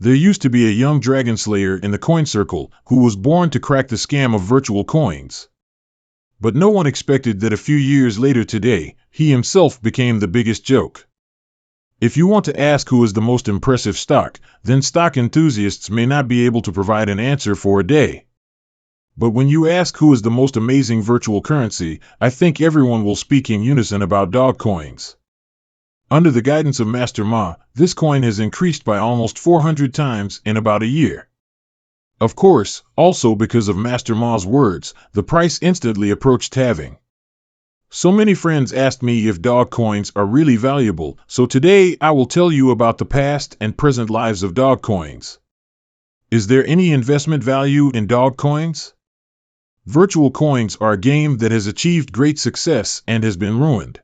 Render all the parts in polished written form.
There used to be a young dragon slayer in the coin circle who was born to crack the scam of virtual coins. But no one expected that a few years later today, he himself became the biggest joke. If you want to ask who is the most impressive stock, then stock enthusiasts may not be able to provide an answer for a day. But when you ask who is the most amazing virtual currency, I think everyone will speak in unison about Doge coins. Under the guidance of Master Ma, this coin has increased by almost 400 times in about a year. Of course, also because of Master Ma's words, the price instantly approached halving. So many friends asked me if Doge coins are really valuable, so today I will tell you about the past and present lives of Doge coins. Is there any investment value in Doge coins? Virtual coins are a game that has achieved great success and has been ruined.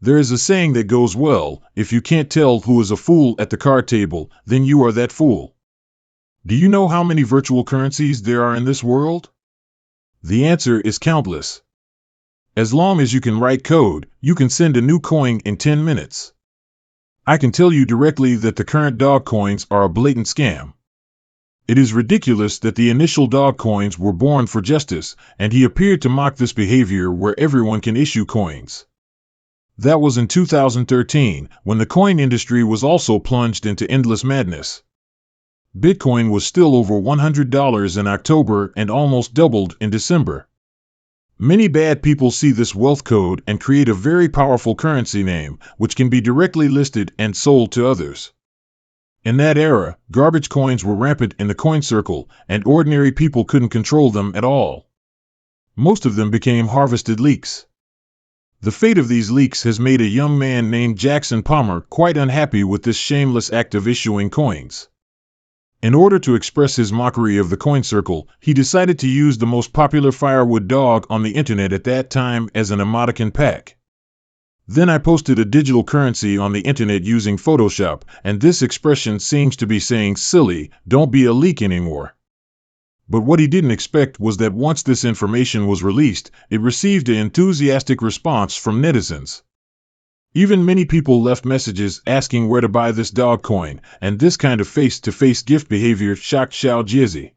There is a saying that goes well, if you can't tell who is a fool at the card table, then you are that fool. Do you know how many virtual currencies there are in this world? The answer is countless. As long as you can write code, you can send a new coin in 10 minutes. I can tell you directly that the current Doge coins are a blatant scam. It is ridiculous that the initial Doge coins were born for justice, and he appeared to mock this behavior where everyone can issue coins. That was in 2013, when the coin industry was also plunged into endless madness. Bitcoin was still over $100 in October and almost doubled in December. Many bad people see this wealth code and create a very powerful currency name, which can be directly listed and sold to others. In that era, garbage coins were rampant in the coin circle, and ordinary people couldn't control them at all. Most of them became harvested leaks. The fate of these leaks has made a young man named Jackson Palmer quite unhappy with this shameless act of issuing coins. In order to express his mockery of the coin circle, he decided to use the most popular firewood dog on the internet at that time as an emoticon pack. Then I posted a digital currency on the internet using Photoshop, and this expression seems to be saying, "Silly, don't be a leak anymore." But what he didn't expect was that once this information was released, it received an enthusiastic response from netizens. Even many people left messages asking where to buy this Doge coin, and this kind of face-to-face gift behavior shocked Xiao Jiezi.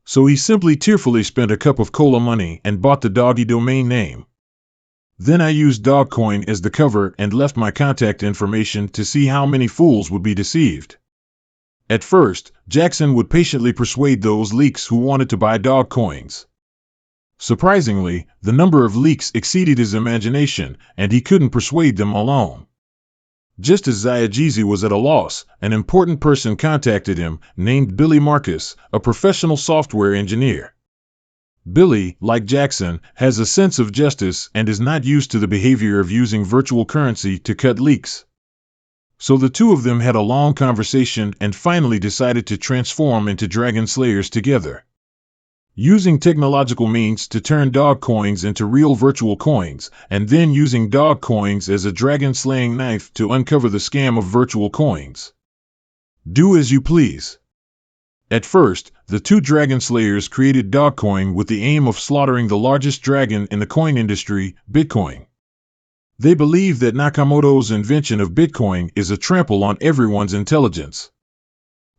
So he simply tearfully spent a cup of cola money and bought the Doge domain name. Then I used Doge coin as the cover and left my contact information to see how many fools would be deceived. At first, Jackson would patiently persuade those leaks who wanted to buy Doge coins. Surprisingly, the number of leaks exceeded his imagination, and he couldn't persuade them alone. Just as Xiao was at a loss, an important person contacted him, named Billy Marcus, a professional software engineer. Billy, like Jackson, has a sense of justice and is not used to the behavior of using virtual currency to cut leaks. So the two of them had a long conversation and finally decided to transform into dragon slayers together. Using technological means to turn Doge coins into real virtual coins, and then using Doge coins as a dragon-slaying knife to uncover the scam of virtual coins. Do as you please. At first, the two dragon slayers created Dogecoin with the aim of slaughtering the largest dragon in the coin industry, Bitcoin. They believe that Nakamoto's invention of Bitcoin is a trample on everyone's intelligence.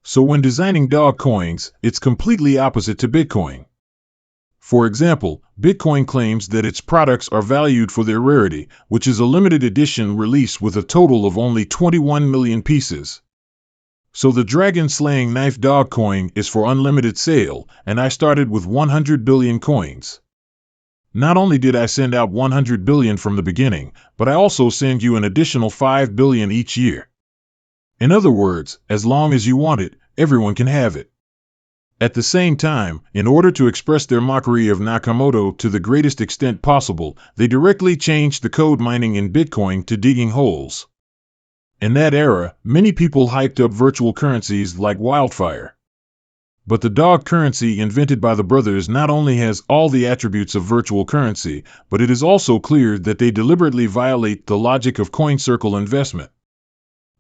So when designing Doge coins, it's completely opposite to Bitcoin. For example, Bitcoin claims that its products are valued for their rarity, which is a limited edition release with a total of only 21 million pieces. So the dragon-slaying knife Doge coin is for unlimited sale, and I started with 100 billion coins. Not only did I send out 100 billion from the beginning, but I also send you an additional 5 billion each year. In other words, as long as you want it, everyone can have it. At the same time, in order to express their mockery of Nakamoto to the greatest extent possible, they directly changed the code mining in Bitcoin to digging holes. In that era, many people hyped up virtual currencies like wildfire. But the Doge currency invented by the brothers not only has all the attributes of virtual currency, but it is also clear that they deliberately violate the logic of coin circle investment,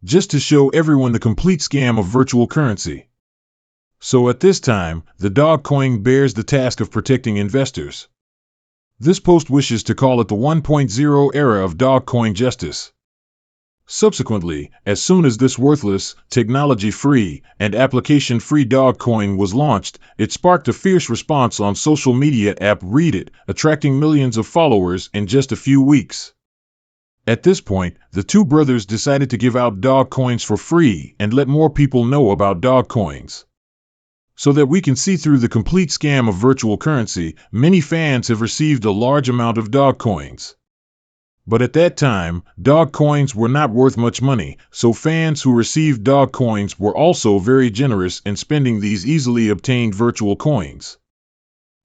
just to show everyone the complete scam of virtual currency. So at this time, the Doge coin bears the task of protecting investors. This post wishes to call it the 1.0 era of Doge coin justice. Subsequently, as soon as this worthless, technology-free, and application-free Dogecoin was launched, it sparked a fierce response on social media app Reddit, attracting millions of followers in just a few weeks. At this point, the two brothers decided to give out Dogecoins for free and let more people know about Dogecoins. So that we can see through the complete scam of virtual currency, many fans have received a large amount of Dogecoins. But at that time, Dogecoins were not worth much money, so fans who received Dogecoins were also very generous in spending these easily obtained virtual coins.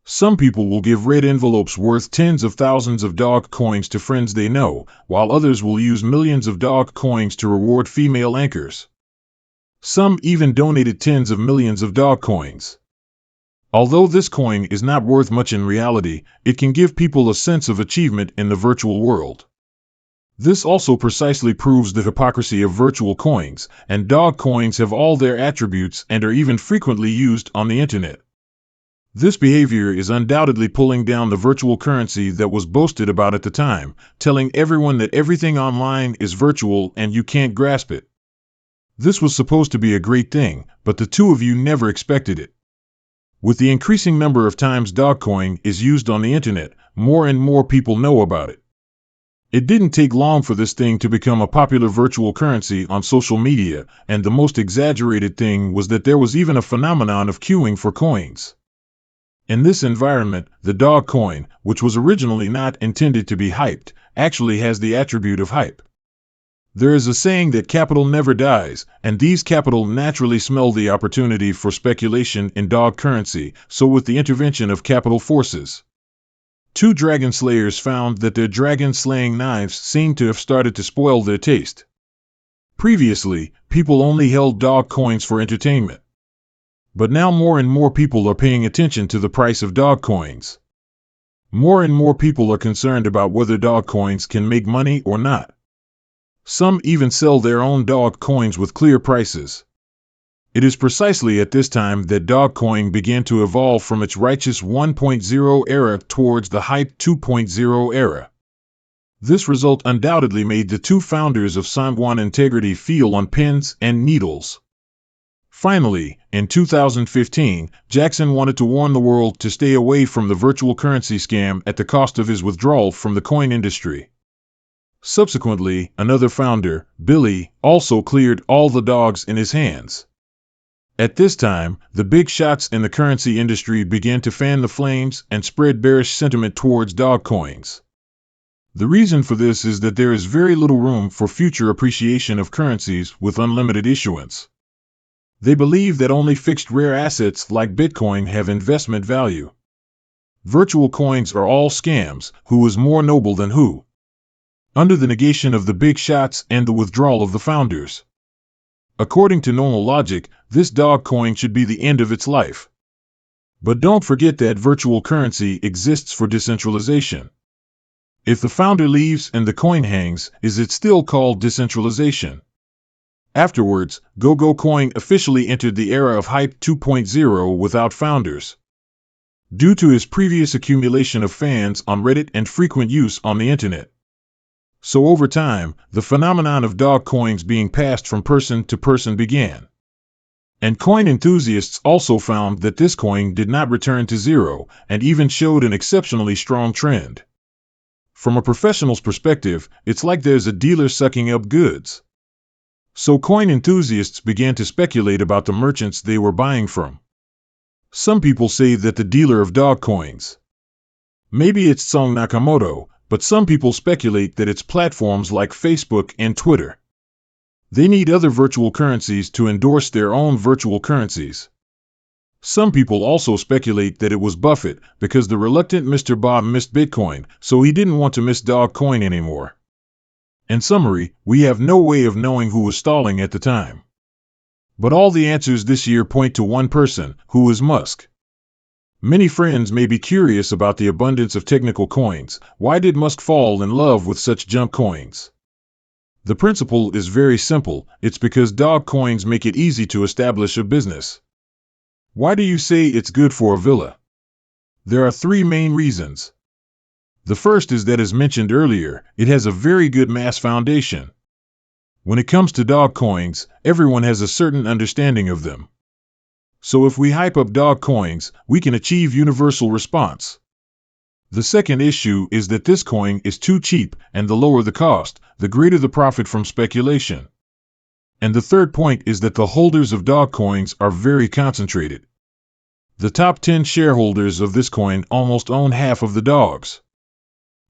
Some people will give red envelopes worth tens of thousands of Dogecoins to friends they know, while others will use millions of Dogecoins to reward female anchors. Some even donated tens of millions of Dogecoins. Although this coin is not worth much in reality, it can give people a sense of achievement in the virtual world. This also precisely proves the hypocrisy of virtual coins, and Dogecoins have all their attributes and are even frequently used on the internet. This behavior is undoubtedly pulling down the virtual currency that was boasted about at the time, telling everyone that everything online is virtual and you can't grasp it. This was supposed to be a great thing, but the two of you never expected it. With the increasing number of times Dogecoin is used on the internet, more and more people know about it. It didn't take long for this thing to become a popular virtual currency on social media, and the most exaggerated thing was that there was even a phenomenon of queuing for coins. In this environment, the Dogecoin, which was originally not intended to be hyped, actually has the attribute of hype. There is a saying that capital never dies, and these capital naturally smell the opportunity for speculation in Doge currency, so with the intervention of capital forces. Two dragon slayers found that their dragon-slaying knives seemed to have started to spoil their taste. Previously, people only held Dogecoins for entertainment. But now more and more people are paying attention to the price of Dogecoins. More and more people are concerned about whether Dogecoins can make money or not. Some even sell their own Dogecoins with clear prices. It is precisely at this time that Dogecoin began to evolve from its righteous 1.0 era towards the hype 2.0 era. This result undoubtedly made the two founders of Sangwan Integrity feel on pins and needles. Finally, in 2015, Jackson wanted to warn the world to stay away from the virtual currency scam at the cost of his withdrawal from the coin industry. Subsequently, another founder, Billy, also cleared all the dogs in his hands. At this time, the big shots in the currency industry began to fan the flames and spread bearish sentiment towards Dogecoins. The reason for this is that there is very little room for future appreciation of currencies with unlimited issuance. They believe that only fixed rare assets like Bitcoin have investment value. Virtual coins are all scams, who is more noble than who? Under the negation of the big shots and the withdrawal of the founders. According to normal logic, this Dogecoin should be the end of its life. But don't forget that virtual currency exists for decentralization. If the founder leaves and the coin hangs, is it still called decentralization? Afterwards, Dogecoin officially entered the era of Hype 2.0 without founders. Due to his previous accumulation of fans on Reddit and frequent use on the internet. So over time, the phenomenon of Dogecoins being passed from person to person began. And coin enthusiasts also found that this coin did not return to zero, and even showed an exceptionally strong trend. From a professional's perspective, it's like there's a dealer sucking up goods. So coin enthusiasts began to speculate about the merchants they were buying from. Some people say that the dealer of Dogecoins. Maybe it's Song Nakamoto, but some people speculate that it's platforms like Facebook and Twitter. They need other virtual currencies to endorse their own virtual currencies. Some people also speculate that it was Buffett, because the reluctant Mr. Bob missed Bitcoin, so he didn't want to miss Dogecoin anymore. In summary, we have no way of knowing who was stalling at the time. But all the answers this year point to one person, who is Musk. Many friends may be curious about the abundance of technical coins. Why did Musk fall in love with such junk coins? The principle is very simple. It's because Dogecoins make it easy to establish a business. Why do you say it's good for a villa? There are three main reasons. The first is that, as mentioned earlier, it has a very good mass foundation. When it comes to dog coins, everyone has a certain understanding of them. So if we hype up dog coins, we can achieve universal response. The second issue is that this coin is too cheap, and the lower the cost, the greater the profit from speculation. And the third point is that the holders of dog coins are very concentrated. The top 10 shareholders of this coin almost own half of the dogs.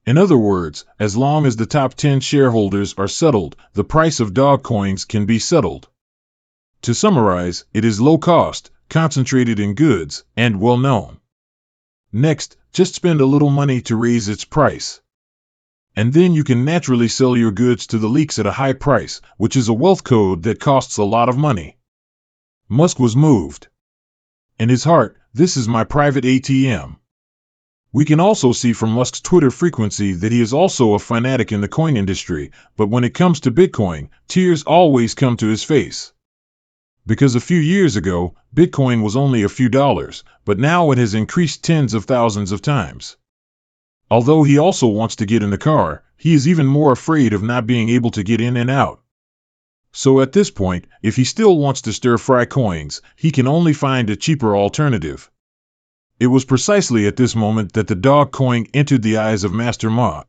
In other words, as long as the top 10 shareholders are settled, the price of dog coins can be settled. To summarize, it is low cost, concentrated in goods, and well known. Next, just spend a little money to raise its price. And then you can naturally sell your goods to the leaks at a high price, which is a wealth code that costs a lot of money. Musk was moved. In his heart, this is my private ATM. We can also see from Musk's Twitter frequency that he is also a fanatic in the coin industry, but when it comes to Bitcoin, tears always come to his face. Because a few years ago, Bitcoin was only a few dollars, but now it has increased tens of thousands of times. Although he also wants to get in the car, he is even more afraid of not being able to get in and out. So at this point, if he still wants to stir-fry coins, he can only find a cheaper alternative. It was precisely at this moment that the dog coin entered the eyes of Master Ma.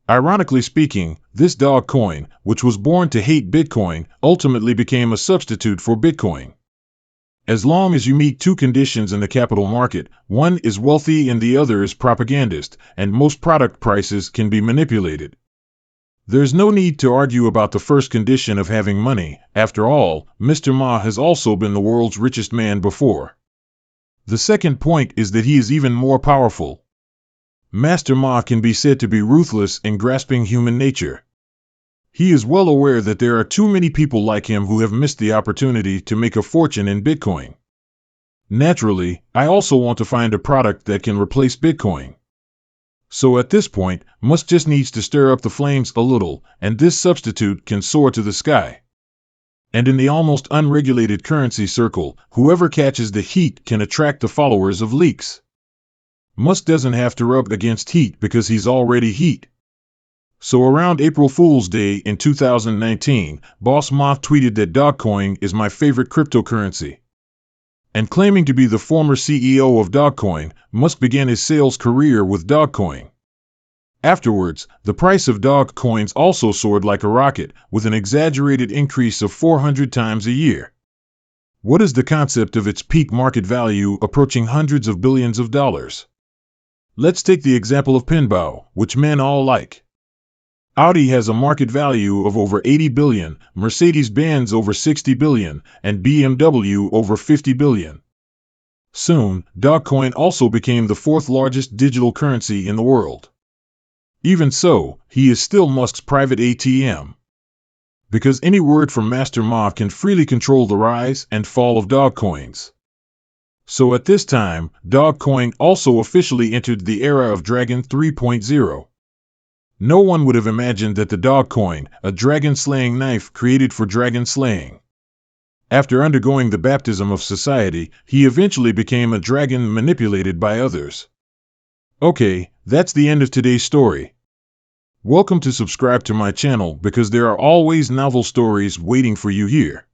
Ironically speaking, this dog coin, which was born to hate Bitcoin, ultimately became a substitute for Bitcoin. As long as you meet two conditions in the capital market, one is wealthy and the other is propagandist, and most product prices can be manipulated. There's no need to argue about the first condition of having money. After all, Mr. Ma has also been the world's richest man before. The second point is that he is even more powerful. Master Ma can be said to be ruthless in grasping human nature. He is well aware that there are too many people like him who have missed the opportunity to make a fortune in Bitcoin. Naturally, I also want to find a product that can replace Bitcoin. So at this point, Musk just needs to stir up the flames a little, and this substitute can soar to the sky. And in the almost unregulated currency circle, whoever catches the heat can attract the followers of leaks. Musk doesn't have to rub against heat because he's already heat. So around April Fool's Day in 2019, Boss Ma tweeted that Dogecoin is my favorite cryptocurrency. And claiming to be the former CEO of Dogecoin, Musk began his sales career with Dogecoin. Afterwards, the price of Dogecoins also soared like a rocket, with an exaggerated increase of 400 times a year. What is the concept of its peak market value approaching hundreds of billions of dollars? Let's take the example of Pinbao, which men all like. Audi has a market value of over 80 billion, Mercedes-Benz over 60 billion, and BMW over 50 billion. Soon, Dogecoin also became the fourth largest digital currency in the world. Even so, he is still Musk's private ATM. Because any word from Master Ma can freely control the rise and fall of Dogecoins. So at this time, Dogecoin also officially entered the era of Dragon 3.0. No one would have imagined that the Dogecoin, a dragon-slaying knife created for dragon slaying. After undergoing the baptism of society, he eventually became a dragon manipulated by others. Okay, that's the end of today's story. Welcome to subscribe to my channel because there are always novel stories waiting for you here.